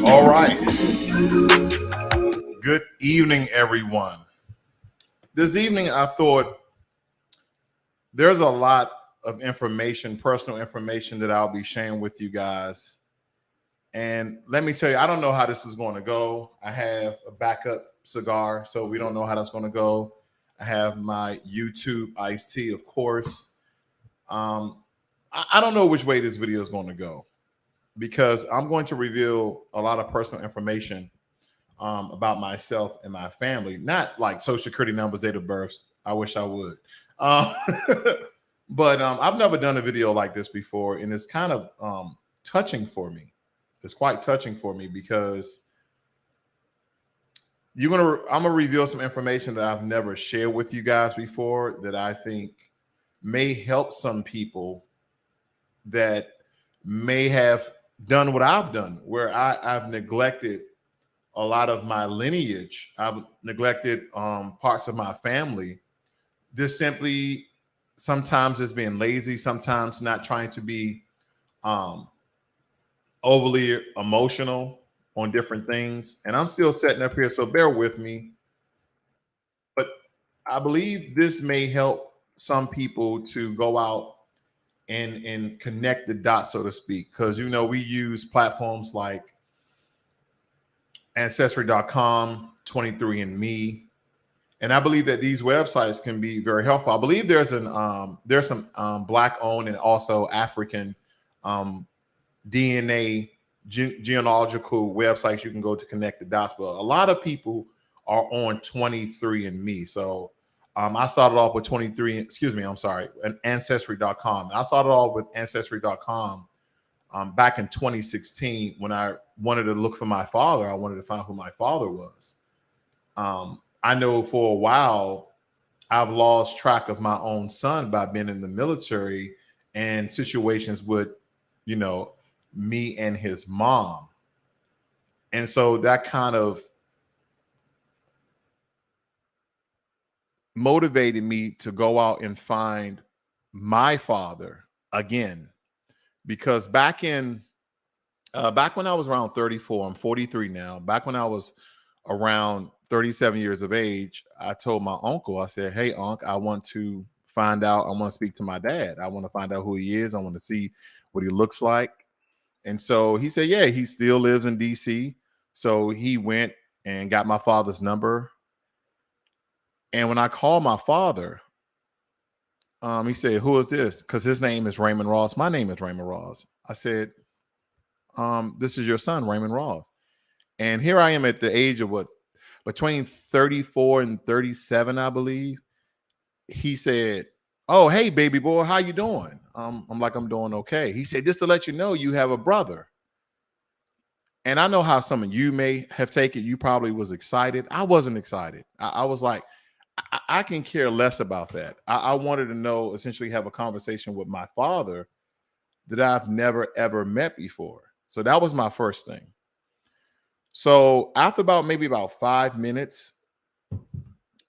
All right. Good evening, everyone. This evening, I thought there's a lot of information, personal information that I'll be sharing with you guys. And let me tell you, I don't know how this is going to go. I have a backup cigar, so we don't know how that's going to go. I have my YouTube iced tea, of course. I don't know which way this video is going to go because I'm going to reveal a lot of personal information about myself and my family, not like social security numbers, date of births. I wish I would. Um, but I've never done a video like this before, and it's kind of touching for me. It's quite touching for me because I'm gonna reveal some information that I've never shared with you guys before that I think may help some people that may have done what I've done, where I've neglected a lot of my lineage. I've neglected parts of my family. Just simply, sometimes it's being lazy, sometimes not trying to be overly emotional on different things. And I'm still setting up here, so bear with me. But I believe this may help some people to go out and connect the dots, so to speak, because we use platforms like Ancestry.com, 23andMe, and I believe that these websites can be very helpful. I believe there's some Black owned and also African DNA genealogical websites you can go to connect the dots, but a lot of people are on 23andMe. So I started off with Ancestry.com. I started off with Ancestry.com back in 2016 when I wanted to look for my father. I wanted to find who my father was. I know for a while I've lost track of my own son by being in the military and situations with, me and his mom. And so that kind of motivated me to go out and find my father again, because back when I was around 34, I'm 43 now. Back when I was around 37 years of age, I told my uncle, I said, "Hey, Unc, I want to speak to my dad. I want to find out who he is. I want to see what he looks like." And so he said, "Yeah, he still lives in DC." So he went and got my father's number. And when I called my father, he said, "Who is this?" Because his name is Raymond Ross. My name is Raymond Ross. I said, "This is your son, Raymond Ross." And here I am at the age of between 34 and 37, I believe. He said, "Oh, hey, baby boy, how you doing?" I'm like, "I'm doing okay." He said, "Just to let you know, you have a brother." And I know how some of you may have taken. You probably was excited. I wasn't excited. I was like, I can care less about that. I wanted to know, essentially have a conversation with my father that I've never, ever met before. So that was my first thing. So after maybe about 5 minutes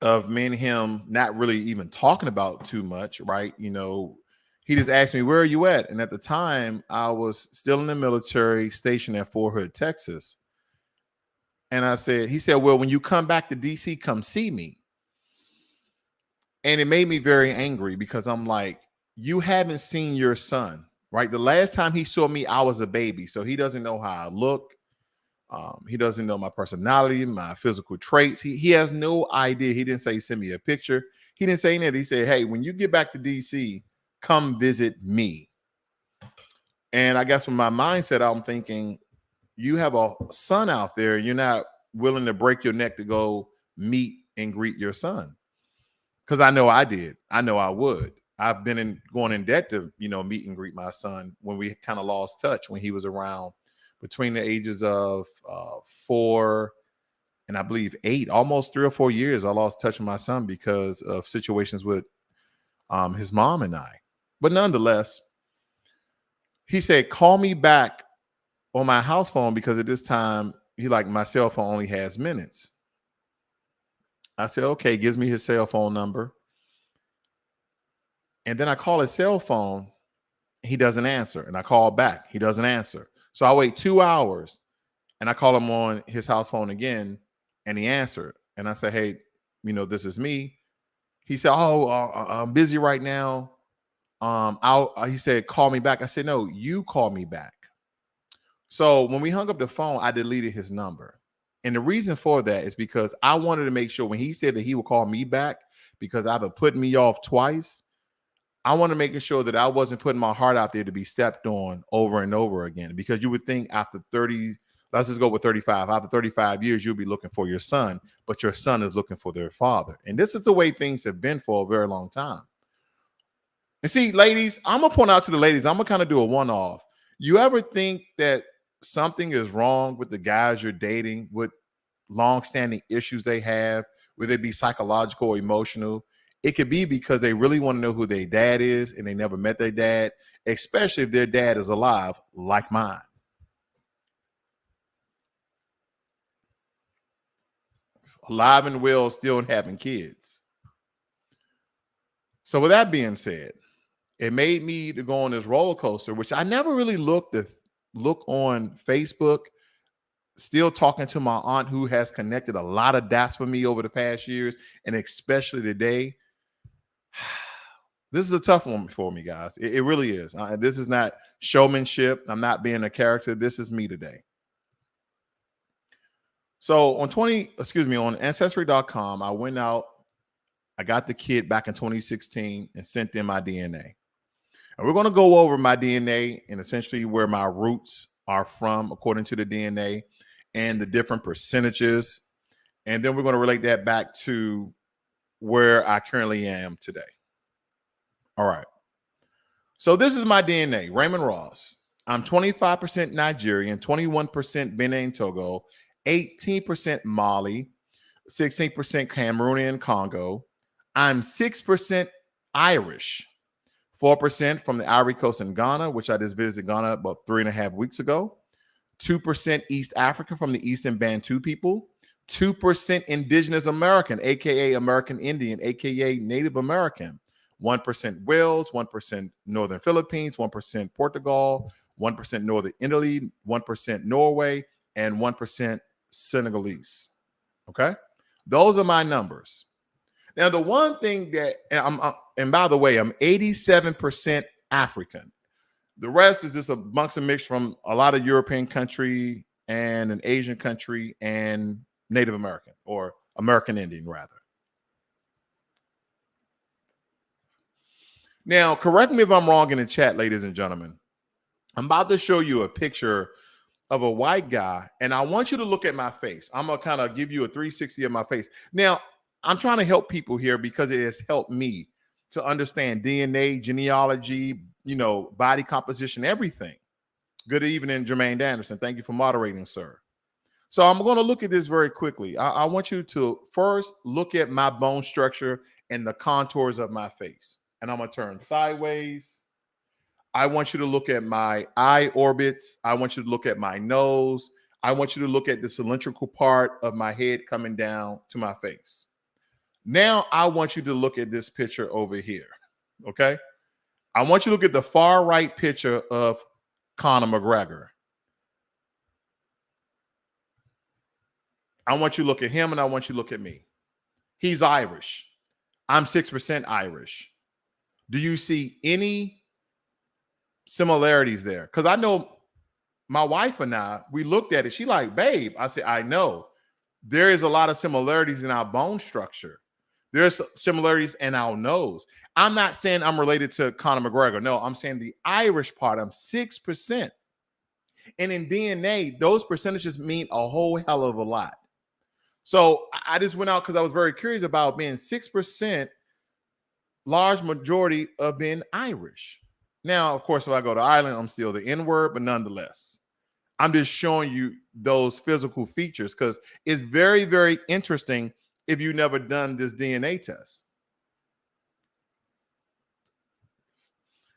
of me and him not really even talking about too much, right? He just asked me, "Where are you at?" And at the time, I was still in the military, stationed at Fort Hood, Texas. And he said, "Well, when you come back to DC, come see me." And it made me very angry because I'm like, "You haven't seen your son, right? The last time he saw me, I was a baby. So he doesn't know how I look. He doesn't know my personality, my physical traits. He has no idea." He didn't say, "Send me a picture." He didn't say anything. He said, "Hey, when you get back to DC, come visit me." And I guess with my mindset, I'm thinking, you have a son out there, you're not willing to break your neck to go meet and greet your son. Because I know I did. I know I would. I've been going in debt to, meet and greet my son when we kind of lost touch when he was around between the ages of 4 and I believe 8, almost 3 or 4 years. I lost touch with my son because of situations with his mom and I. But nonetheless, he said, call me back on my house phone because at this time, my cell phone only has minutes. I said, okay, gives me his cell phone number. And then I call his cell phone. He doesn't answer. And I call back. He doesn't answer. So I wait 2 hours and I call him on his house phone again and he answered. And I said, hey, this is me. He said, oh, I'm busy right now. He said, call me back. I said, no, you call me back. So when we hung up the phone, I deleted his number. And the reason for that is because I wanted to make sure when he said that he would call me back, because either put me off twice, I want to make sure that I wasn't putting my heart out there to be stepped on over and over again. Because you would think after 30, let's just go with 35, after 35 years, you'll be looking for your son, but your son is looking for their father. And this is the way things have been for a very long time. And see, ladies, I'm going to point out to the ladies, I'm going to kind of do a one-off. You ever think that something is wrong with the guys you're dating, with long-standing issues they have, whether it be psychological or emotional? It could be because they really want to know who their dad is and they never met their dad, especially if their dad is alive, like mine. Alive and well, still having kids. So with that being said, it made me to go on this roller coaster, which I never really look on Facebook. Still talking to my aunt who has connected a lot of dots for me over the past years, and especially today. This is a tough one for me, guys. It really is. This is not showmanship. I'm not being a character. This is me today. So on Ancestry.com, I went out. I got the kit back in 2016 and sent them my DNA. And we're going to go over my DNA and essentially where my roots are from according to the DNA and the different percentages. And then we're going to relate that back to where I currently am today. All right. So this is my DNA, Raymond Ross. I'm 25% Nigerian, 21% Benin Togo, 18% Mali, 16% Cameroonian Congo. I'm 6% Irish, 4% from the Ivory Coast and Ghana, which I just visited Ghana about 3.5 weeks ago. 2% East Africa from the Eastern Bantu people. 2% Indigenous American, aka American Indian, aka Native American. 1% Wales, 1% Northern Philippines, 1% Portugal, 1% Northern Italy, 1% Norway, and 1% Senegalese. Okay, those are my numbers. Now, the one thing that and by the way, I'm 87% African. The rest is just a bunch of mix from a lot of European country and an Asian country and Native American, or American Indian rather. Now, correct me if I'm wrong in the chat, ladies and gentlemen. I'm about to show you a picture of a white guy, and I want you to look at my face. I'm going to kind of give you a 360 of my face. Now, I'm trying to help people here because it has helped me to understand DNA, genealogy, body composition, everything. Good evening, Jermaine Anderson. Thank you for moderating, sir. So I'm going to look at this very quickly. I want you to first look at my bone structure and the contours of my face. And I'm going to turn sideways. I want you to look at my eye orbits. I want you to look at my nose. I want you to look at the cylindrical part of my head coming down to my face. Now I want you to look at this picture over here. Okay. I want you to look at the far right picture of Conor McGregor. I want you to look at him and I want you to look at me. He's Irish. I'm 6% Irish. Do you see any similarities there? Because I know my wife and I, we looked at it. She like, babe, I said, I know. There is a lot of similarities in our bone structure. There's similarities in our nose. I'm not saying I'm related to Conor McGregor. No, I'm saying the Irish part. I'm 6%. And in DNA, those percentages mean a whole hell of a lot. So I just went out because I was very curious about being 6%, large majority of being Irish. Now, of course, if I go to Ireland, I'm still the N word, but nonetheless, I'm just showing you those physical features because it's very, very interesting if you've never done this DNA test.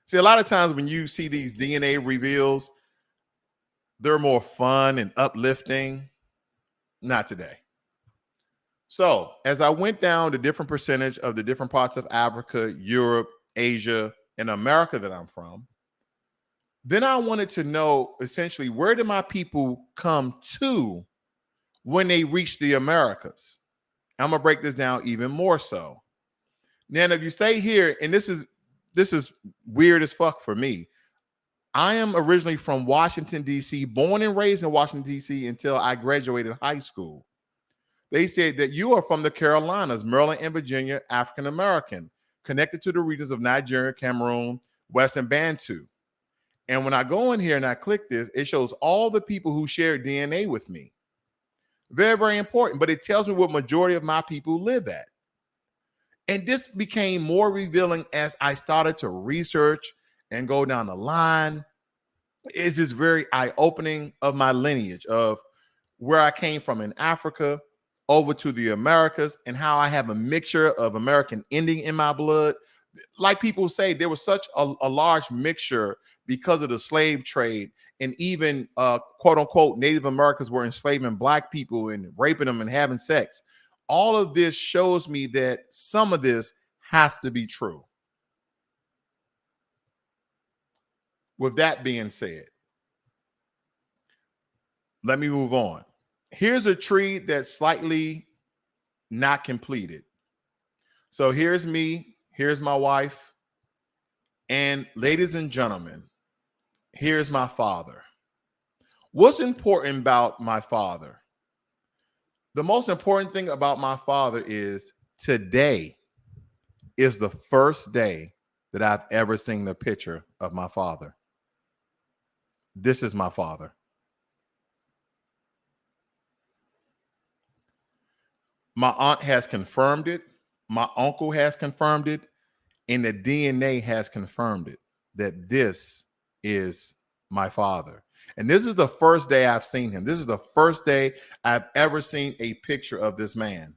See, a lot of times when you see these DNA reveals, they're more fun and uplifting. Not today. So as I went down the different percentage of the different parts of Africa, Europe, Asia, and America that I'm from, then I wanted to know essentially where did my people come to when they reach the Americas? I'm gonna break this down even more so. Now, if you stay here, and this is weird as fuck for me. I am originally from Washington, D.C., born and raised in Washington, D.C. until I graduated high school. They said that you are from the Carolinas, Maryland, and Virginia, African American, connected to the regions of Nigeria, Cameroon, Western Bantu. And when I go in here and I click this, it shows all the people who share DNA with me. Very, very important, but it tells me what majority of my people live at. And this became more revealing as I started to research and go down the line. It's just very eye-opening of my lineage, of where I came from in Africa over to the Americas, and how I have a mixture of American Indian in my blood. Like people say, there was such a large mixture because of the slave trade, and even quote unquote Native Americans were enslaving Black people and raping them and having sex. All of this shows me that some of this has to be true. With that being said, let me move on. Here's a tree that's slightly not completed. So here's me, here's my wife, and ladies and gentlemen, here's my father. What's important about my father? The most important thing about my father is today is the first day that I've ever seen a picture of my father. This is my father. My aunt has confirmed it. My uncle has confirmed it. And the DNA has confirmed it, that this is my father. And this is the first day I've seen him. This is the first day I've ever seen a picture of this man.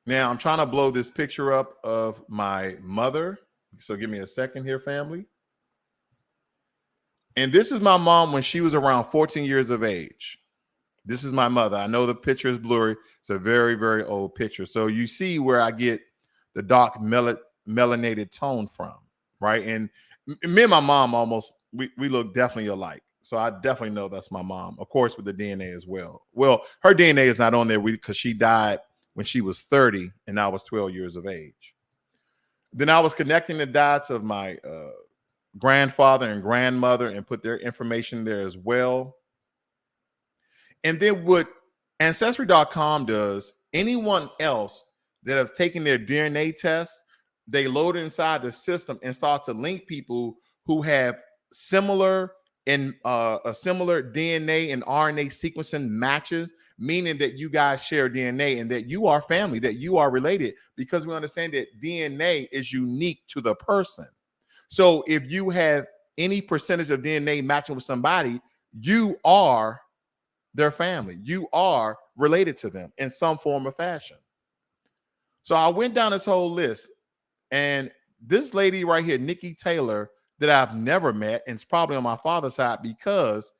Now I'm trying to blow this picture up of my mother. So give me a second here, family. And this is my mom when she was around 14 years of age. This is my mother. I know the picture is blurry. It's a very, very old picture. So you see where I get the dark melanated tone from, right? And me and my mom almost, we look definitely alike. So I definitely know that's my mom, of course, with the DNA as well. Well, her DNA is not on there because she died when she was 30 and I was 12 years of age. Then I was connecting the dots of my grandfather and grandmother and put their information there as well. And then what Ancestry.com does, anyone else that have taken their DNA test, they load it inside the system and start to link people who have similar and a similar DNA and RNA sequencing matches, meaning that you guys share DNA and that you are family, that you are related, because we understand that DNA is unique to the person. So if you have any percentage of DNA matching with somebody, you are their family. You are related to them in some form or fashion. So I went down this whole list, and this lady right here, Nikki Taylor, that I've never met, and it's probably on my father's side, because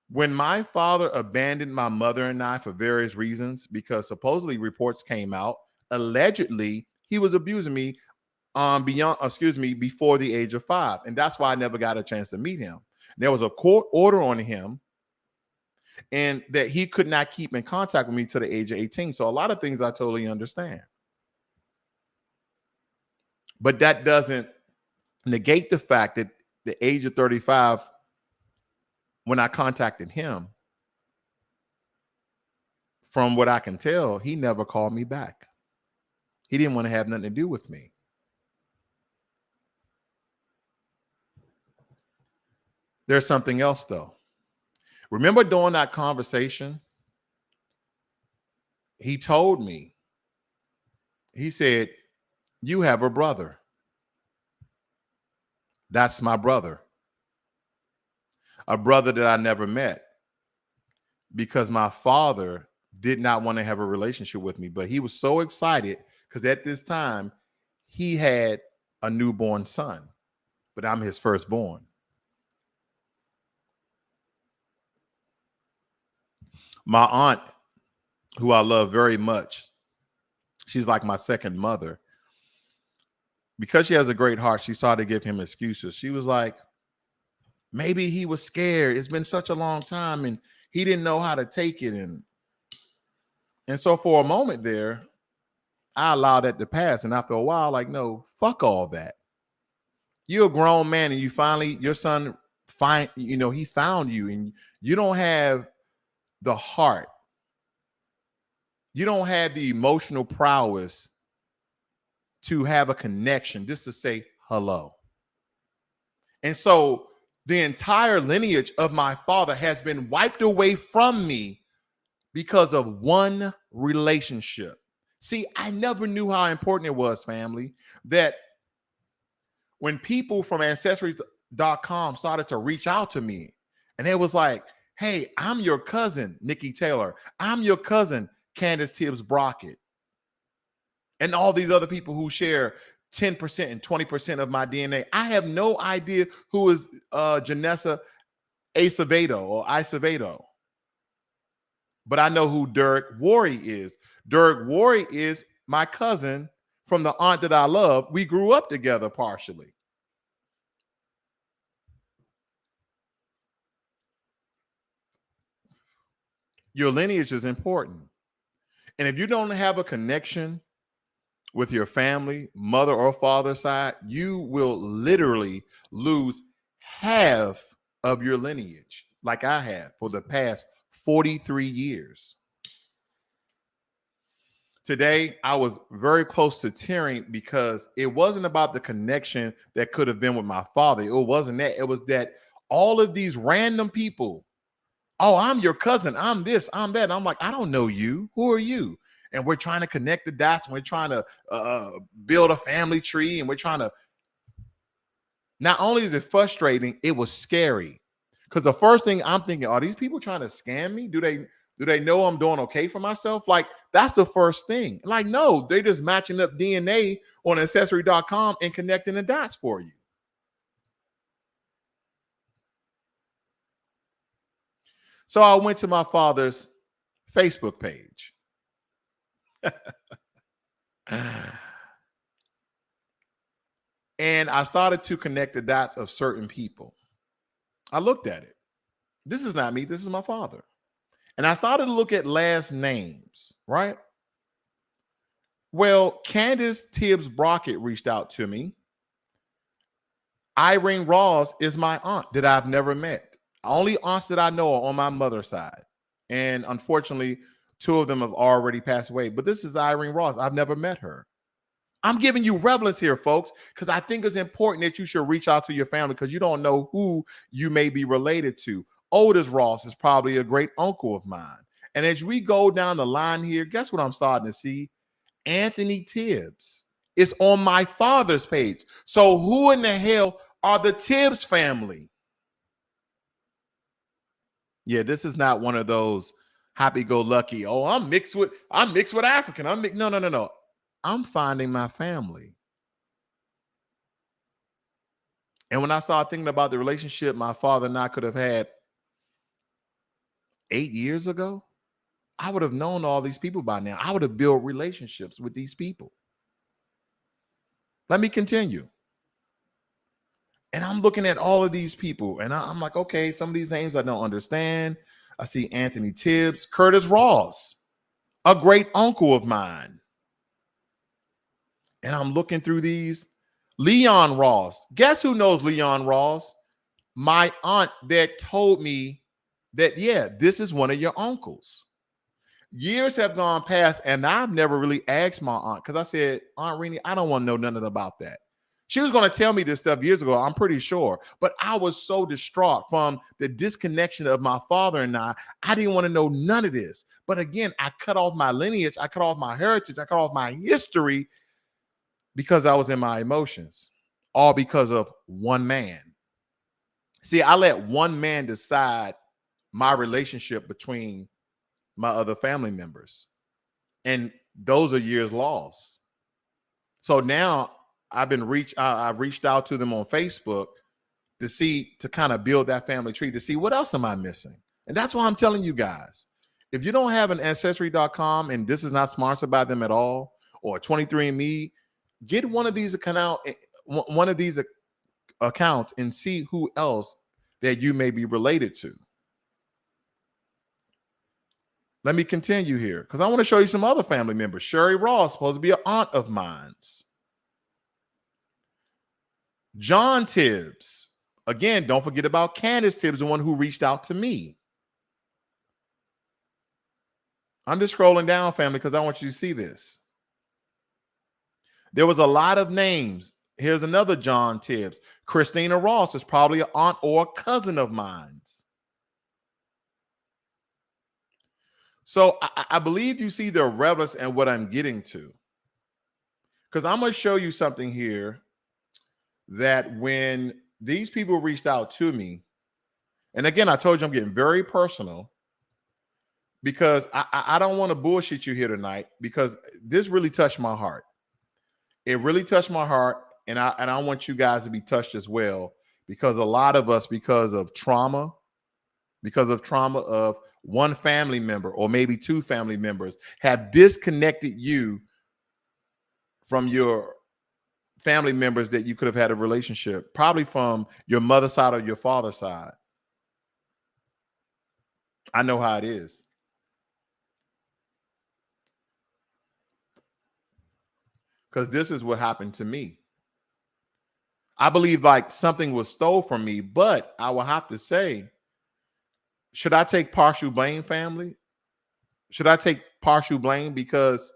when my father abandoned my mother and I for various reasons, because supposedly reports came out, allegedly he was abusing me before the age of 5. And that's why I never got a chance to meet him. There was a court order on him, and that he could not keep in contact with me till the age of 18. So a lot of things I totally understand. But that doesn't negate the fact that the age of 35, when I contacted him, from what I can tell, he never called me back. He didn't want to have nothing to do with me. There's something else, though. Remember during that conversation, he told me, he said, "You have a brother. That's my brother. A brother that I never met because my father did not want to have a relationship with me, but he was so excited because at this time he had a newborn son, but I'm his firstborn." My aunt, who I love very much, she's like my second mother. Because she has a great heart, she started to give him excuses. She was like, maybe he was scared. It's been such a long time and he didn't know how to take it. And so for a moment there, I allowed that to pass. And after a while, like, no, fuck all that. You're a grown man and you finally, your son he found you and you don't have the heart. You don't have the emotional prowess to have a connection, just to say hello. And so the entire lineage of my father has been wiped away from me because of one relationship. See, I never knew how important it was, family, that when people from Ancestry.com started to reach out to me and it was like, hey, I'm your cousin, Nikki Taylor. I'm your cousin, Candace Tibbs Brockett. And all these other people who share 10% and 20% of my DNA. I have no idea who is Janessa Acevedo or Acevedo. But I know who Derek Worry is. Derek Worry is my cousin from the aunt that I love. We grew up together partially. Your lineage is important. And if you don't have a connection with your family, mother or father side, you will literally lose half of your lineage, like I have for the past 43 years. Today, I was very close to tearing because it wasn't about the connection that could have been with my father. It wasn't that. It was that all of these random people, oh, I'm your cousin, I'm this, I'm that. And I'm like, I don't know you. Who are you? And we're trying to connect the dots. And we're trying to build a family tree. And we're trying to. Not only is it frustrating, it was scary. Because the first thing I'm thinking, are these people trying to scam me? Do they know I'm doing okay for myself? Like, that's the first thing. Like, no, they're just matching up DNA on Ancestry.com and connecting the dots for you. So I went to my father's Facebook page. And I started to connect the dots of certain people. I looked at it. This is not me. This is my father. And I started to look at last names, right? Well, Candace Tibbs Brockett reached out to me. Irene Ross is my aunt that I've never met. Only aunts that I know are on my mother's side. And unfortunately, two of them have already passed away. But this is Irene Ross. I've never met her. I'm giving you relevance here, folks, because I think it's important that you should reach out to your family because you don't know who you may be related to. Otis Ross is probably a great uncle of mine. And as we go down the line here, guess what I'm starting to see? Anthony Tibbs is on my father's page. So who in the hell are the Tibbs family? Yeah, this is not one of those happy-go-lucky, oh, I'm mixed with African. No. I'm finding my family. And when I started thinking about the relationship my father and I could have had 8 years ago, I would have known all these people by now. I would have built relationships with these people. Let me continue. And I'm looking at all of these people and I'm like, okay, some of these names I don't understand. I see Anthony Tibbs, Curtis Ross, a great uncle of mine. And I'm looking through these. Leon Ross. Guess who knows Leon Ross? My aunt that told me that, yeah, this is one of your uncles. Years have gone past, and I've never really asked my aunt because I said, Aunt Renee, I don't want to know nothing about that. She was going to tell me this stuff years ago, I'm pretty sure. But I was so distraught from the disconnection of my father and I didn't want to know none of this. But again, I cut off my lineage, I cut off my heritage, I cut off my history because I was in my emotions, all because of one man. See, I let one man decide my relationship between my other family members. And those are years lost. So now I've reached out to them on Facebook to kind of build that family tree, to see what else am I missing. And that's why I'm telling you guys, if you don't have an ancestry.com, and this is not sponsored by them at all, or 23andMe, get one of these accounts and see who else that you may be related to. Let me continue here because I want to show you some other family members. Sherry Ross, supposed to be an aunt of mine's. John Tibbs. Again, don't forget about Candace Tibbs, the one who reached out to me. I'm just scrolling down, family, because I want you to see this. There was a lot of names. Here's another John Tibbs. Christina Ross is probably an aunt or a cousin of mine's. So I believe you see the relevance and what I'm getting to. Because I'm going to show you something here that when these people reached out to me, and again, I told you I'm getting very personal because I don't want to bullshit you here tonight because this really touched my heart. It really touched my heart, and I want you guys to be touched as well because a lot of us, because of trauma of one family member or maybe two family members, have disconnected you from your family members that you could have had a relationship, probably from your mother's side or your father's side. I know how it is. Because this is what happened to me. I believe like something was stole from me, but I will have to say, should I take partial blame, family? Should I take partial blame because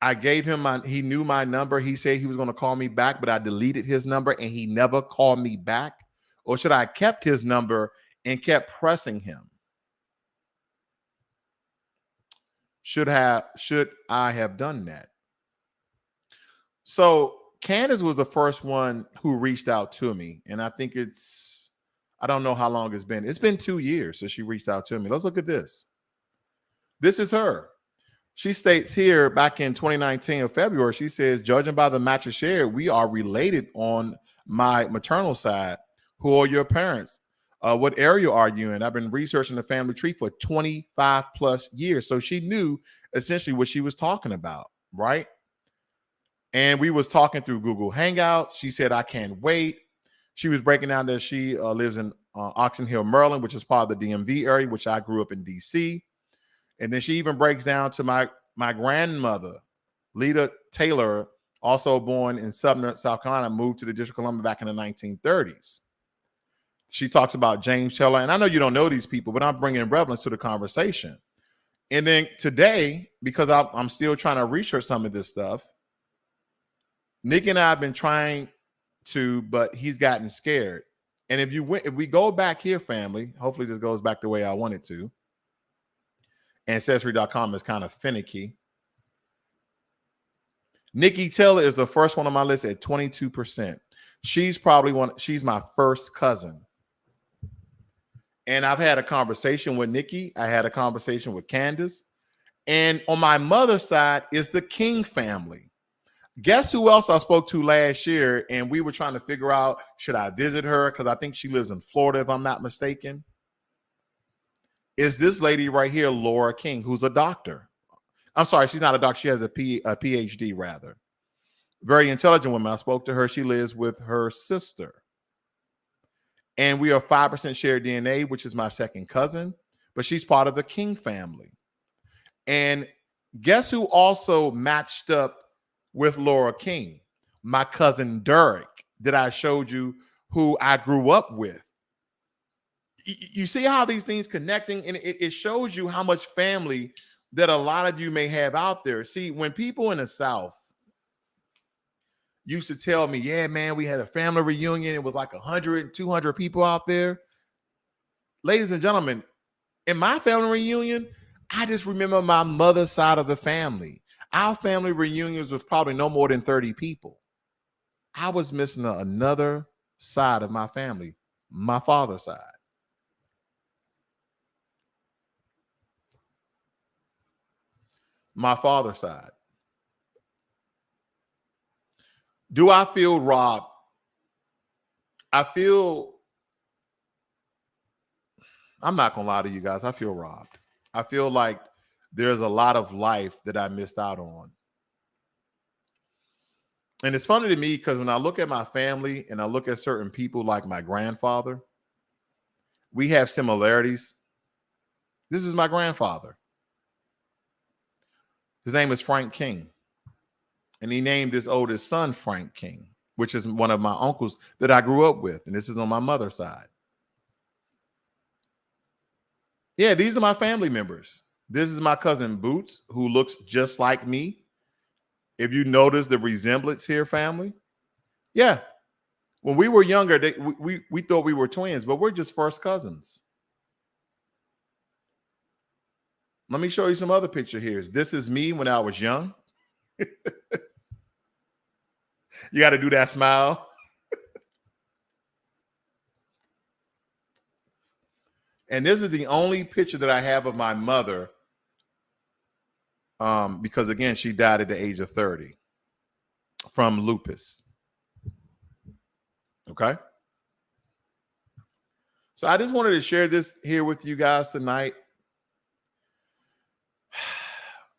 I gave him he knew my number. He said he was going to call me back, but I deleted his number and he never called me back? Or should I have kept his number and kept pressing him? Should I have done that? So Candace was the first one who reached out to me. And I think I don't know how long it's been. It's been 2 years since she reached out to me. Let's look at this. This is her. She states here back in 2019 of February, she says, judging by the matches shared, we are related on my maternal side. Who are your parents? What area are you in? I've been researching the family tree for 25 plus years. So she knew essentially what she was talking about, right? And we was talking through Google Hangouts. She said, I can't wait. She was breaking down that she lives in Oxon Hill, Maryland, which is part of the DMV area, which I grew up in DC. And then she even breaks down to my grandmother, Lita Taylor, also born in Sumner, South Carolina, moved to the District of Columbia back in the 1930s. She talks about James Taylor. And I know you don't know these people, but I'm bringing relevance to the conversation. And then today, because I'm still trying to research some of this stuff, Nick and I have been trying to, but he's gotten scared. And if we go back here, family, hopefully this goes back the way I want it to. Ancestry.com is kind of finicky. Nikki Taylor is the first one on my list at 22%. She's my first cousin. And I've had a conversation with Nikki. I had a conversation with Candace. And on my mother's side is the King family. Guess who else I spoke to last year? And we were trying to figure out, should I visit her? Because I think she lives in Florida, if I'm not mistaken. Is this lady right here, Laura King, who's a doctor. I'm sorry, she's not a doctor. She has a PhD, rather. Very intelligent woman. I spoke to her. She lives with her sister. And we are 5% shared DNA, which is my second cousin. But she's part of the King family. And guess who also matched up with Laura King? My cousin Derek, that I showed you, who I grew up with. You see how these things connecting, and it shows you how much family that a lot of you may have out there. See, when people in the South used to tell me, yeah, man, we had a family reunion. It was like 100, 200 people out there. Ladies and gentlemen, in my family reunion, I just remember my mother's side of the family. Our family reunions was probably no more than 30 people. I was missing another side of my family, my father's side. My father's side. Do I feel robbed? I feel, I'm not going to lie to you guys, I feel robbed. I feel like there's a lot of life that I missed out on. And it's funny to me because when I look at my family and I look at certain people like my grandfather, we have similarities. This is my grandfather. His name is Frank King. And he named his oldest son Frank King, which is one of my uncles that I grew up with. And this is on my mother's side. Yeah, these are my family members. This is my cousin Boots, who looks just like me. If you notice the resemblance here, family. Yeah. When we were younger, we thought we were twins, but we're just first cousins. Let me show you some other picture here. This is me when I was young. You got to do that smile. And this is the only picture that I have of my mother. Because again, she died at the age of 30 from lupus. Okay. So I just wanted to share this here with you guys tonight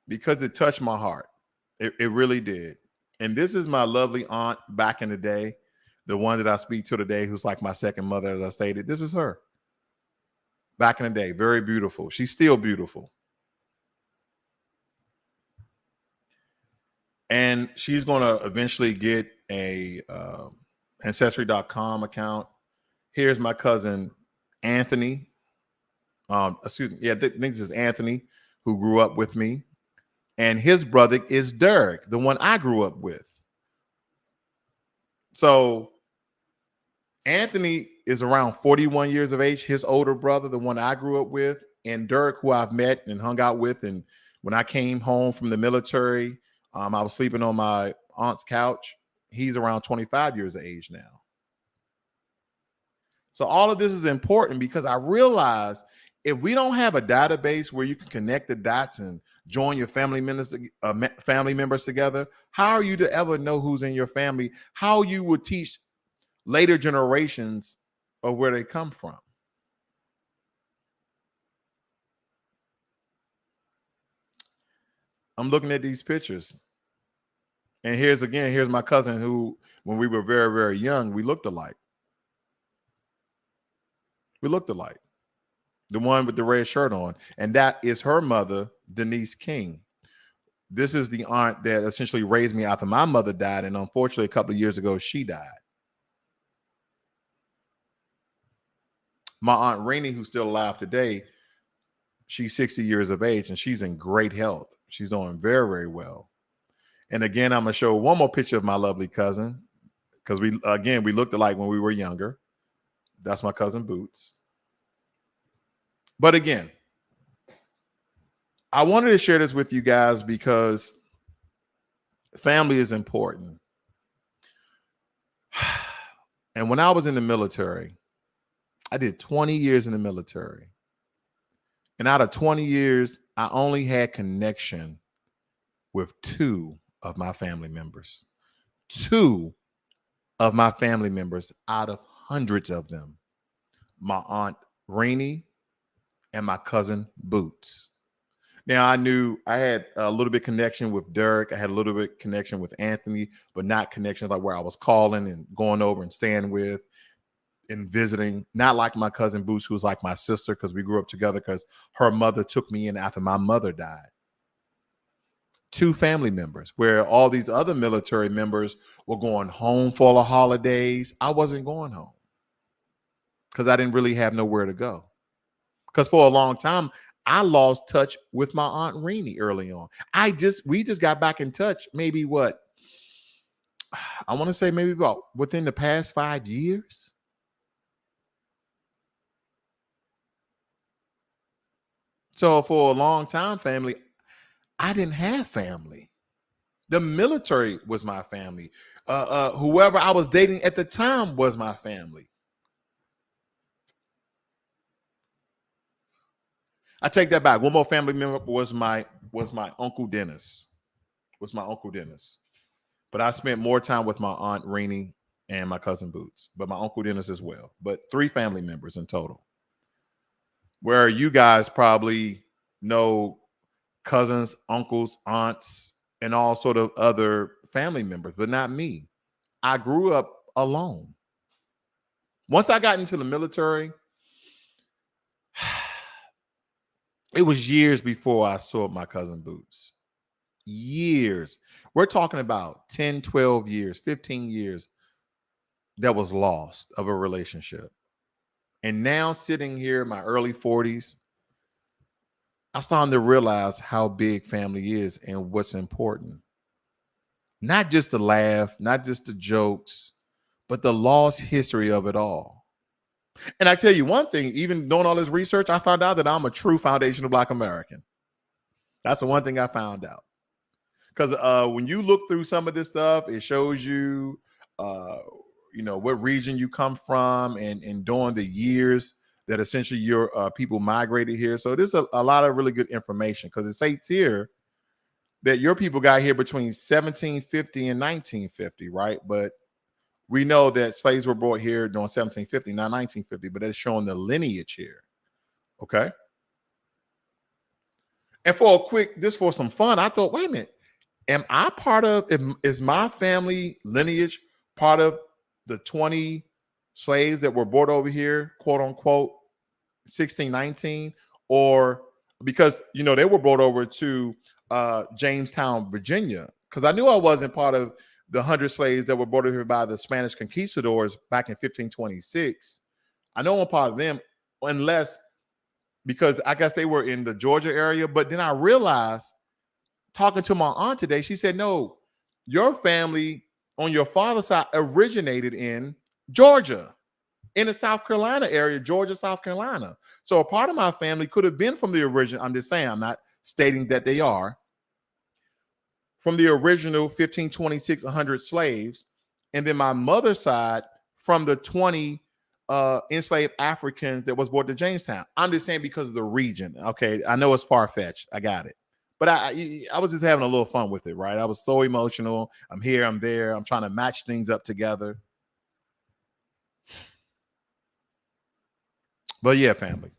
because it touched my heart. It really did. And this is my lovely aunt back in the day, the one that I speak to today, who's like my second mother, as I stated. This is her back in the day. Very beautiful. She's still beautiful. And she's going to eventually get a ancestry.com account. Here's my cousin Anthony. Excuse me. Yeah, I think this is Anthony, who grew up with me. And his brother is Derek, the one I grew up with. So Anthony is around 41 years of age. His older brother, the one I grew up with, and Derek, who I've met and hung out with. And when I came home from the military, I was sleeping on my aunt's couch. He's around 25 years of age now. So all of this is important because I realize if we don't have a database where you can connect the dots and join your family members together, how are you to ever know who's in your family? How you would teach later generations of where they come from? I'm looking at these pictures. And here's my cousin who, when we were very, very young, we looked alike. We looked alike. The one with the red shirt on. And that is her mother, Denise King. This is the aunt that essentially raised me after my mother died. And unfortunately, a couple of years ago, she died. My aunt Rainey, who's still alive today, she's 60 years of age and she's in great health. She's doing very, very well. And again, I'm going to show one more picture of my lovely cousin because we looked alike when we were younger. That's my cousin Boots. But again, I wanted to share this with you guys because family is important. And when I was in the military, I did 20 years in the military. And out of 20 years, I only had connection with 2 of my family members. 2 of my family members out of hundreds of them. My aunt Rainey and my cousin Boots. Now, I knew I had a little bit connection with Derek. I had a little bit connection with Anthony, but not connections like where I was calling and going over and staying with and visiting. Not like my cousin Boots, who was like my sister because we grew up together because her mother took me in after my mother died. 2 family members, where all these other military members were going home for the holidays. I wasn't going home because I didn't really have nowhere to go. Because for a long time, I lost touch with my Aunt Renee early on. We just got back in touch. Maybe what I want to say, maybe about within the past 5 years. So for a long time, family, I didn't have family. The military was my family. Whoever I was dating at the time was my family. I take that back. One more family member was my Uncle Dennis. Was my Uncle Dennis. But I spent more time with my Aunt Renee and my cousin Boots, but my Uncle Dennis as well. But 3 family members in total. Where you guys probably know cousins, uncles, aunts, and all sort of other family members, but not me. I grew up alone. Once I got into the military, it was years before I saw my cousin Boots. Years. We're talking about 10, 12 years, 15 years that was lost of a relationship. And now sitting here in my early 40s, I started to realize how big family is and what's important. Not just the laugh, not just the jokes, but the lost history of it all. And I tell you one thing, even doing all this research, I found out that I'm a true foundational Black American. That's the one thing I found out. Because when you look through some of this stuff, it shows you, what region you come from and during the years that essentially your people migrated here. So there's a lot of really good information because it states here that your people got here between 1750 and 1950, right? But we know that slaves were brought here during 1750, not 1950, but it's showing the lineage here. Okay. And for some fun, I thought, wait a minute, is my family lineage part of the 20 slaves that were brought over here, quote unquote, 1619? Or because, they were brought over to Jamestown, Virginia, because I knew I wasn't part of the 100 slaves that were brought over here by the Spanish conquistadors back in 1526. I know I'm part of them, unless because I guess they were in the Georgia area. But then I realized, talking to my aunt today, she said, no, your family on your father's side originated in Georgia, in the South Carolina area, Georgia, South Carolina. So a part of my family could have been from the origin. I'm just saying, I'm not stating that they are from the original 1526, 100 slaves. And then my mother's side from the 20 enslaved Africans that was brought to Jamestown. I'm just saying because of the region. Okay, I know it's far-fetched. I got it. But I was just having a little fun with it, right? I was so emotional. I'm here, I'm there. I'm trying to match things up together. But yeah, family.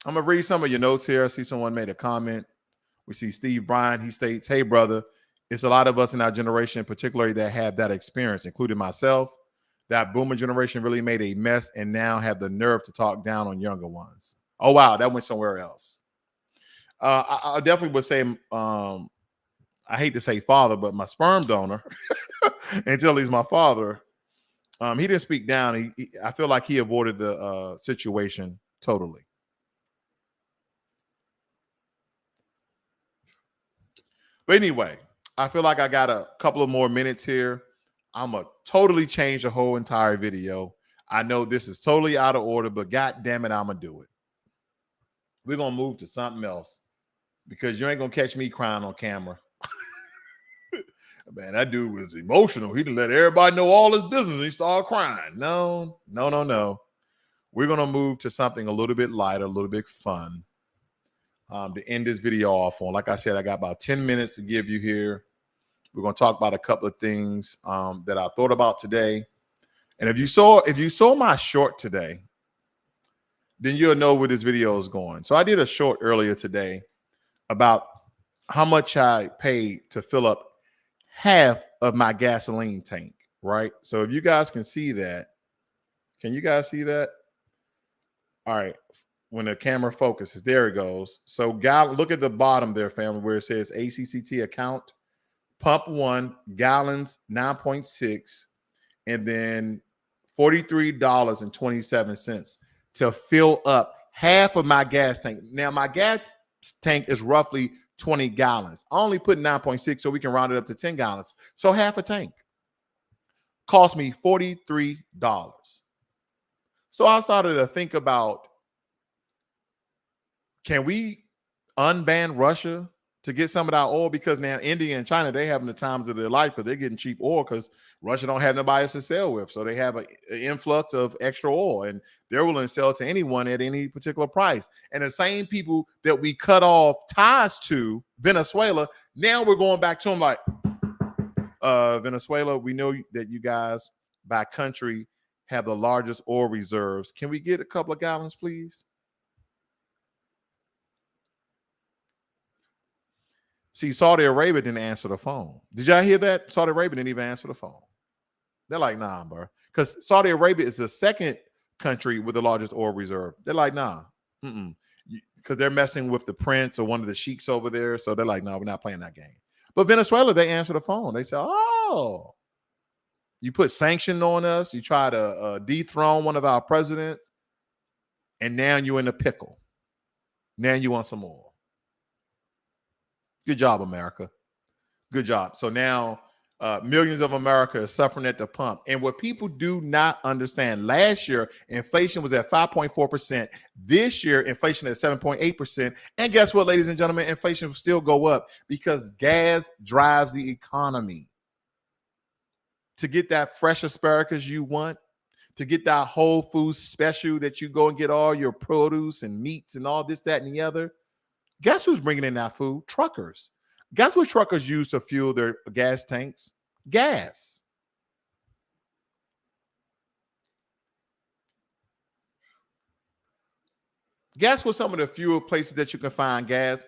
I'm going to read some of your notes here. I see someone made a comment. We see Steve Bryan. He states, hey, brother, it's a lot of us in our generation, particularly that have that experience, including myself. That boomer generation really made a mess and now have the nerve to talk down on younger ones. Oh, wow. That went somewhere else. I definitely would say, I hate to say father, but my sperm donor, until he's my father, he didn't speak down. I feel like he avoided the situation totally. But anyway, I feel like I got a couple of more minutes here. I'm going to totally change the whole entire video. I know this is totally out of order, but God damn it, I'm going to do it. We're going to move to something else because you ain't going to catch me crying on camera. Man, that dude was emotional. He didn't let everybody know all his business and he started crying. No. We're going to move to something a little bit lighter, a little bit fun to end this video off on. Like I said, I got about 10 minutes to give you here. We're going to talk about a couple of things that I thought about today. And if you saw my short today, then you'll know where this video is going. So I did a short earlier today about how much I paid to fill up half of my gasoline tank, right? So if you guys can see that, can you guys see that? All right. When the camera focuses, there it goes. So look at the bottom there, family, where it says ACCT account, pump 1, gallons 9.6, and then $43.27 to fill up half of my gas tank. Now, my gas tank is roughly 20 gallons. I only put 9.6 so we can round it up to 10 gallons. So half a tank cost me $43. So I started to think about, can we unban Russia to get some of that oil? Because now India and China, they having the times of their life because they're getting cheap oil because Russia don't have nobody else to sell with. So they have an influx of extra oil and they're willing to sell to anyone at any particular price. And the same people that we cut off ties to, Venezuela, now we're going back to them like, Venezuela, we know that you guys by country have the largest oil reserves. Can we get a couple of gallons, please? See, Saudi Arabia didn't answer the phone. Did y'all hear that? Saudi Arabia didn't even answer the phone. They're like, nah, bro. Because Saudi Arabia is the second country with the largest oil reserve. They're like, nah. Because they're messing with the prince or one of the sheiks over there. So they're like, no, we're not playing that game. But Venezuela, they answer the phone. They say, oh, you put sanction on us. You try to dethrone one of our presidents. And now you're in a pickle. Now you want some more. Good job, America. Good job. So now millions of America are suffering at the pump. And what people do not understand, last year, inflation was at 5.4%. This year, inflation at 7.8%. And guess what, ladies and gentlemen? Inflation will still go up because gas drives the economy. To get that fresh asparagus you want, to get that Whole Foods special that you go and get all your produce and meats and all this, that, and the other. Guess who's bringing in that food? Truckers. Guess what truckers use to fuel their gas tanks? Gas. Guess what some of the fewer places that you can find gas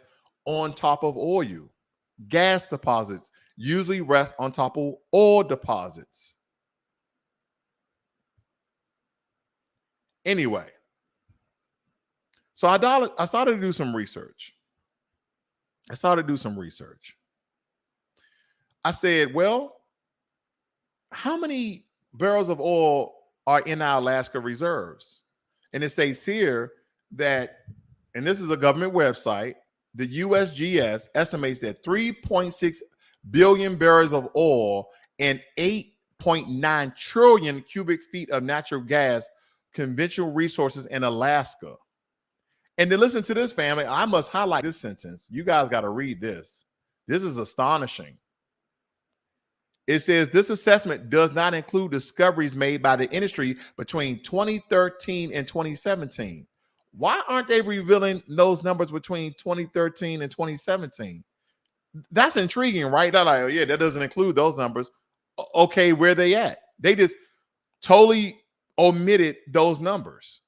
on top of oil? Gas deposits usually rest on top of oil deposits. Anyway, so I started to do some research. I said, well, how many barrels of oil are in our Alaska reserves? And it states here that, and this is a government website, the USGS estimates that 3.6 billion barrels of oil and 8.9 trillion cubic feet of natural gas conventional resources in Alaska. And then listen to this, family. I must highlight this sentence. You guys got to read this. This is astonishing. It says this assessment does not include discoveries made by the industry between 2013 and 2017. Why aren't they revealing those numbers between 2013 and 2017? That's intriguing, right? They're like, oh, yeah, that doesn't include those numbers. Okay, where they at? They just totally omitted those numbers.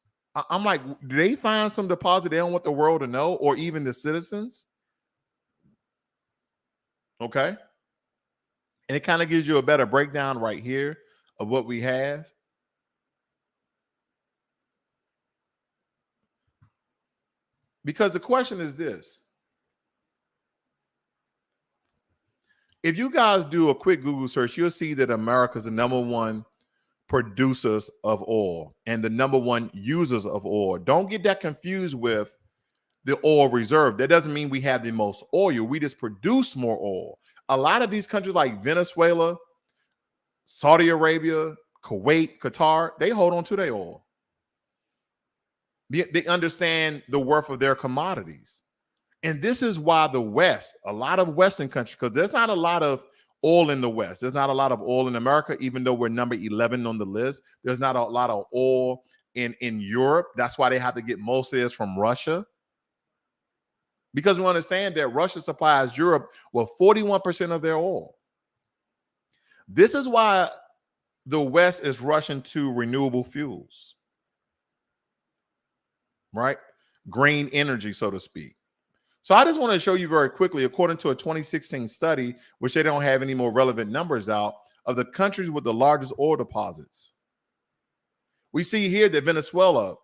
I'm like, do they find some deposit they don't want the world to know, or even the citizens? Okay. And it kind of gives you a better breakdown right here of what we have. Because the question is this. If you guys do a quick Google search, you'll see that America's the number one producers of oil and the number one users of oil. Don't get that confused with the oil reserve. That doesn't mean we have the most oil. We just produce more oil. A lot of these countries like Venezuela, Saudi Arabia, Kuwait, Qatar, they hold on to their oil. They understand the worth of their commodities. And this is why the West, a lot of Western countries, because there's not a lot of oil in the West. There's not a lot of oil in America, even though we're number 11 on the list. There's not a lot of oil in Europe. That's why they have to get most of this from Russia. Because we understand that Russia supplies Europe with 41% of their oil. This is why the West is rushing to renewable fuels, right? Green energy, so to speak. So I just want to show you very quickly, according to a 2016 study, which they don't have any more relevant numbers out, of the countries with the largest oil deposits. We see here that Venezuela,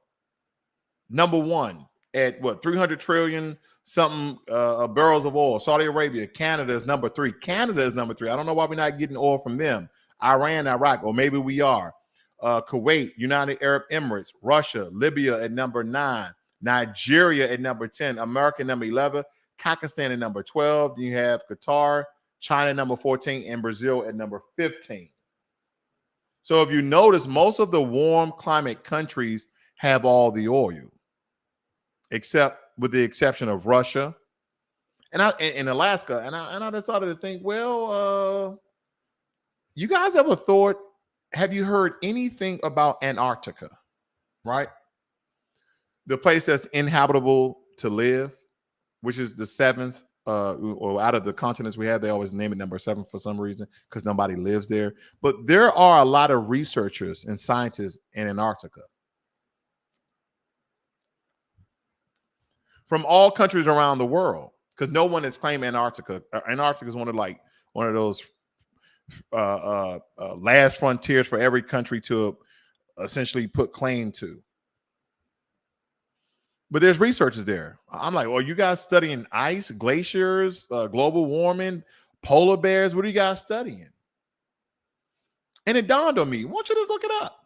number one, at what, 300 trillion something barrels of oil. Saudi Arabia, Canada is number three. Canada is number three. I don't know why we're not getting oil from them. Iran, Iraq, or maybe we are. Kuwait, United Arab Emirates, Russia, Libya at number 9, Nigeria at number 10, America number 11, Pakistan at number 12. Then you have Qatar, China number 14, and Brazil at number 15. So if you notice, most of the warm climate countries have all the oil, except with the exception of Russia and Alaska. And I just started to think, well, you guys ever thought, have you heard anything about Antarctica, right? The place that's inhabitable to live, which is the seventh, or out of the continents we have, they always name it number 7 for some reason, because nobody lives there. But there are a lot of researchers and scientists in Antarctica from all countries around the world, because no one has claimed Antarctica. Antarctica is one of those last frontiers for every country to essentially put claim to. But there's researchers there. I'm like, well, you guys studying ice, glaciers, global warming, polar bears? What are you guys studying? And it dawned on me, why don't you just look it up?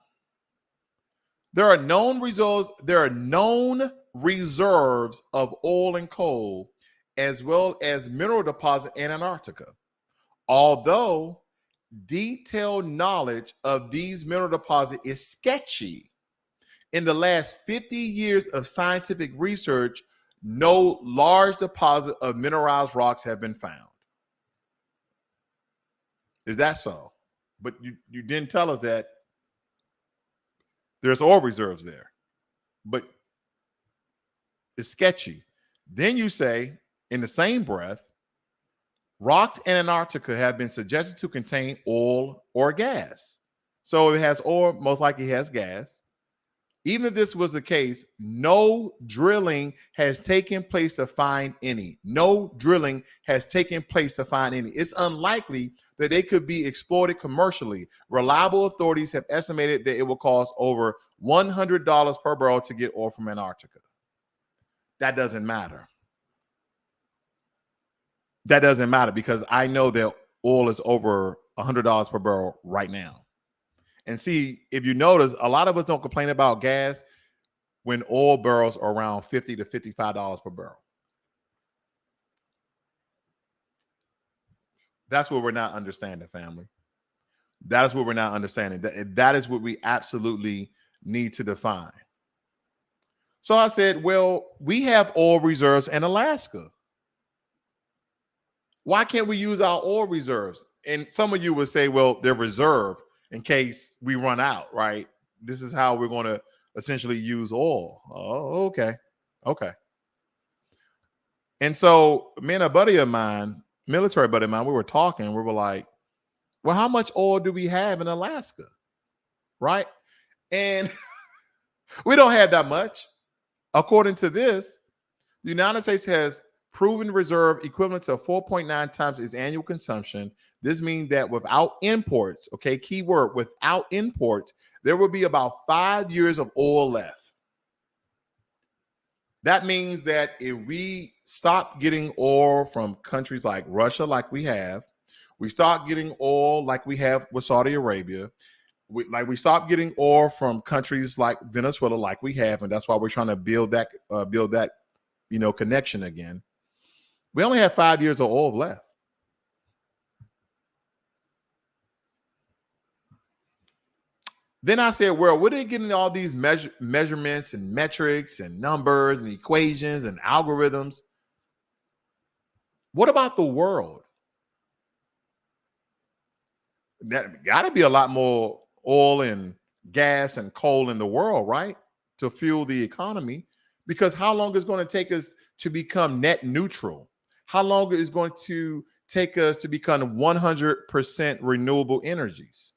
There are known results. There are known reserves of oil and coal, as well as mineral deposit in Antarctica. Although detailed knowledge of these mineral deposits is sketchy, in the last 50 years of scientific research, no large deposit of mineralized rocks have been found. Is that so? But you didn't tell us that there's oil reserves there, but it's sketchy. Then you say, in the same breath, rocks in Antarctica have been suggested to contain oil or gas. So if it has oil, most likely it has gas. Even if this was the case, no drilling has taken place to find any. No drilling has taken place to find any. It's unlikely that they could be exploited commercially. Reliable authorities have estimated that it will cost over $100 per barrel to get oil from Antarctica. That doesn't matter. That doesn't matter, because I know that oil is over $100 per barrel right now. And see, if you notice, a lot of us don't complain about gas when oil barrels are around $50 to $55 per barrel. That's what we're not understanding, family. That is what we're not understanding. That is what we absolutely need to define. So I said, well, we have oil reserves in Alaska. Why can't we use our oil reserves? And some of you would say, well, they're reserved in case we run out, right? This is how we're going to essentially use oil. Oh, okay. Okay. And so me and a buddy of mine, military buddy of mine, we were talking. We were like, well, how much oil do we have in Alaska? Right? And we don't have that much. According to this, the United States has proven reserve equivalent to 4.9 times its annual consumption. This means that without imports, okay, key word, without imports, there will be about 5 years of oil left. That means that if we stop getting oil from countries like Russia, like we have, we start getting oil like we have with Saudi Arabia, we stop getting oil from countries like Venezuela, like we have, and that's why we're trying to build that connection again. We only have 5 years of oil left. Then I said, well, where are they getting all these measurements and metrics and numbers and equations and algorithms? What about the world? That got to be a lot more oil and gas and coal in the world, right? To fuel the economy. Because how long is it going to take us to become net neutral? How long is it going to take us to become 100% renewable energies?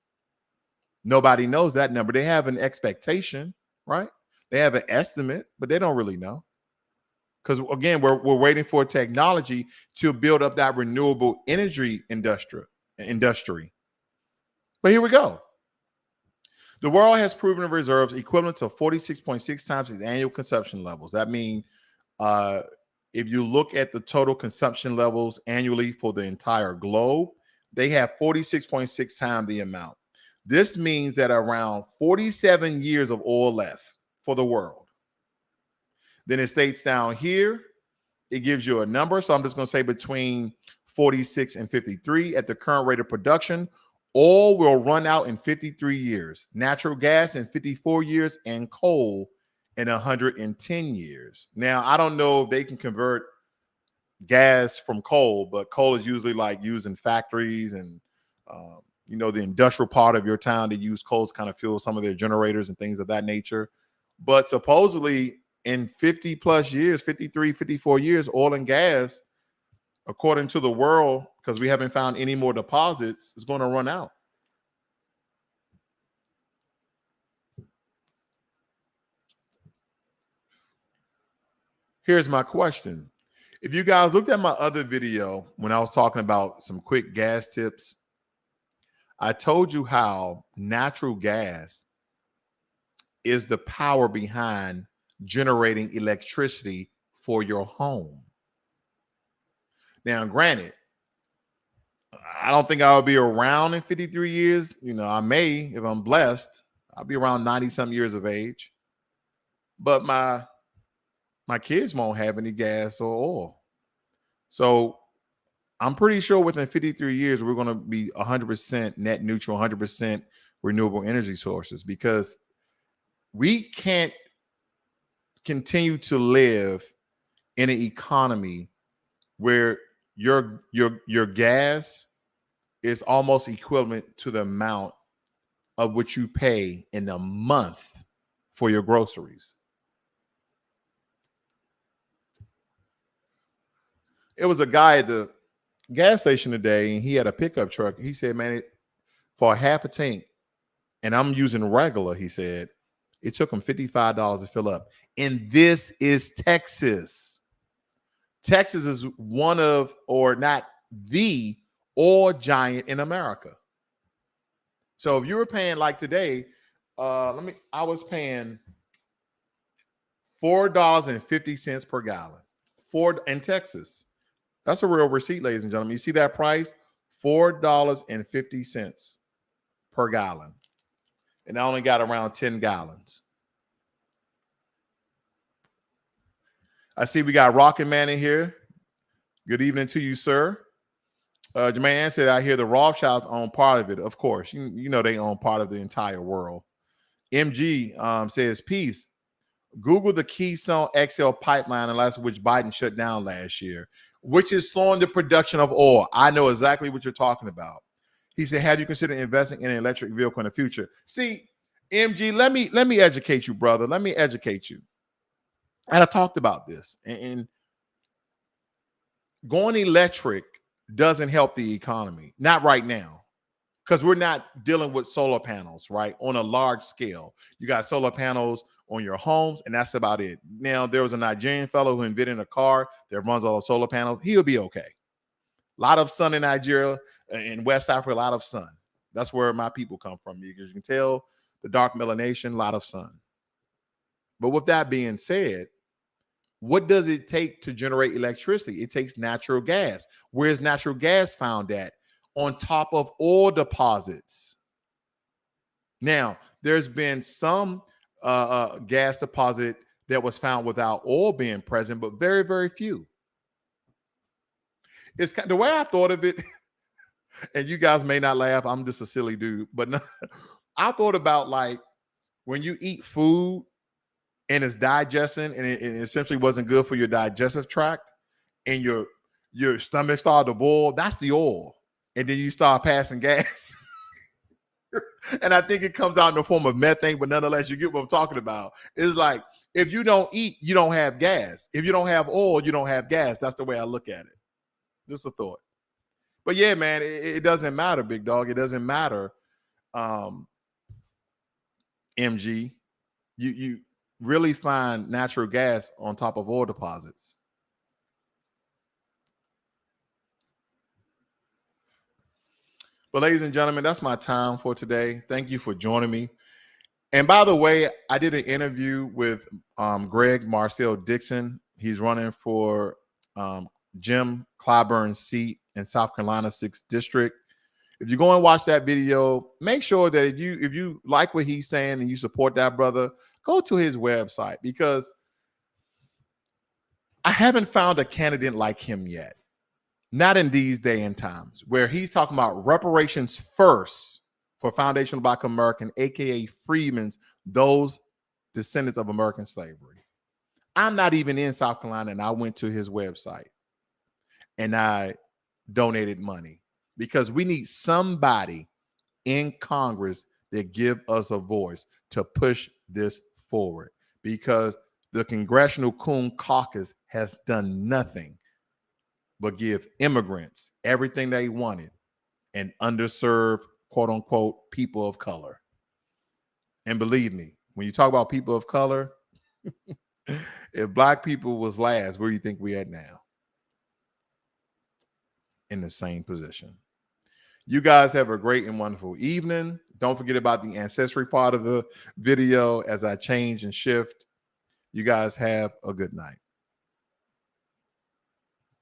Nobody knows that number. They have an expectation, right? They have an estimate, but they don't really know. Because again, we're waiting for technology to build up that renewable energy industry. But here we go. The world has proven reserves equivalent to 46.6 times its annual consumption levels. That means if you look at the total consumption levels annually for the entire globe, they have 46.6 times the amount. This means that around 47 years of oil left for the world. Then it states down here, it gives you a number. So I'm just going to say between 46 and 53 at the current rate of production. Oil will run out in 53 years, natural gas in 54 years, and coal in 110 years. Now, I don't know if they can convert gas from coal, but coal is usually like used in factories and, the industrial part of your town. They use coal to kind of fuel some of their generators and things of that nature. But supposedly in 50 plus years, 53, 54 years, oil and gas, according to the world, because we haven't found any more deposits, is going to run out. Here's my question. If you guys looked at my other video when I was talking about some quick gas tips, I told you how natural gas is the power behind generating electricity for your home. Now, granted, I don't think I'll be around in 53 years. I may, if I'm blessed, I'll be around 90-something years of age. But my kids won't have any gas or oil. So I'm pretty sure within 53 years, we're going to be 100% net neutral, 100% renewable energy sources, because we can't continue to live in an economy where your gas is almost equivalent to the amount of what you pay in a month for your groceries. It was a guy at the gas station today, and he had a pickup truck. He said, man, for a half a tank, and I'm using regular, he said, it took him $55 to fill up. And this is Texas. Texas is one of, or not the oil giant in America. So if you were paying like today, I was paying $4.50 per gallon in Texas. That's a real receipt, ladies and gentlemen. You see that price? $4.50 per gallon. And I only got around 10 gallons. I see we got Rocket Man in here. Good evening to you, sir. Jermaine said, I hear the Rothschilds own part of it. Of course, you know they own part of the entire world. MG says, peace. Google the Keystone XL pipeline, unless which Biden shut down last year, which is slowing the production of oil. I know exactly what you're talking about. He said, have you considered investing in an electric vehicle in the future? See, MG, let me educate you, brother. Let me educate you. And I talked about this. And going electric doesn't help the economy. Not right now. Because we're not dealing with solar panels, right? On a large scale. You got solar panels on your homes, and that's about it. Now, there was a Nigerian fellow who invented a car that runs all the solar panels. He'll be okay. A lot of sun in Nigeria, in West Africa, a lot of sun. That's where my people come from. Because you can tell the dark melanation, a lot of sun. But with that being said, what does it take to generate electricity? It takes natural gas. Where's natural gas found at? On top of oil deposits. Now, there's been some gas deposit that was found without oil being present, but very, very few. It's the way I thought of it, and you guys may not laugh. I'm just a silly dude, but no, I thought about like when you eat food and it's digesting and it essentially wasn't good for your digestive tract and your stomach started to boil, that's the oil. And then you start passing gas. And I think it comes out in the form of methane, but nonetheless, you get what I'm talking about. It's like, if you don't eat, you don't have gas. If you don't have oil, you don't have gas. That's the way I look at it. Just a thought. But yeah, man, it doesn't matter, big dog. It doesn't matter, MG. You really find natural gas on top of oil deposits. But ladies and gentlemen, that's my time for today. Thank you for joining me. And by the way, I did an interview with Greg Marcel Dixon. He's running for Jim Clyburn's seat in South Carolina 6th District. If you go and watch that video, make sure that if you like what he's saying and you support that brother, go to his website, because I haven't found a candidate like him yet. Not in these day and times, where he's talking about reparations first for foundational Black American, aka freedmen's, those descendants of American slavery. I'm not even in South Carolina, and I went to his website and I donated money because we need somebody in Congress that give us a voice to push this forward, because the Congressional Coon Caucus has done nothing but give immigrants everything they wanted and underserved, quote unquote, people of color. And believe me, when you talk about people of color, if Black people was last, where do you think we at now? In the same position. You guys have a great and wonderful evening. Don't forget about the ancestry part of the video as I change and shift. You guys have a good night.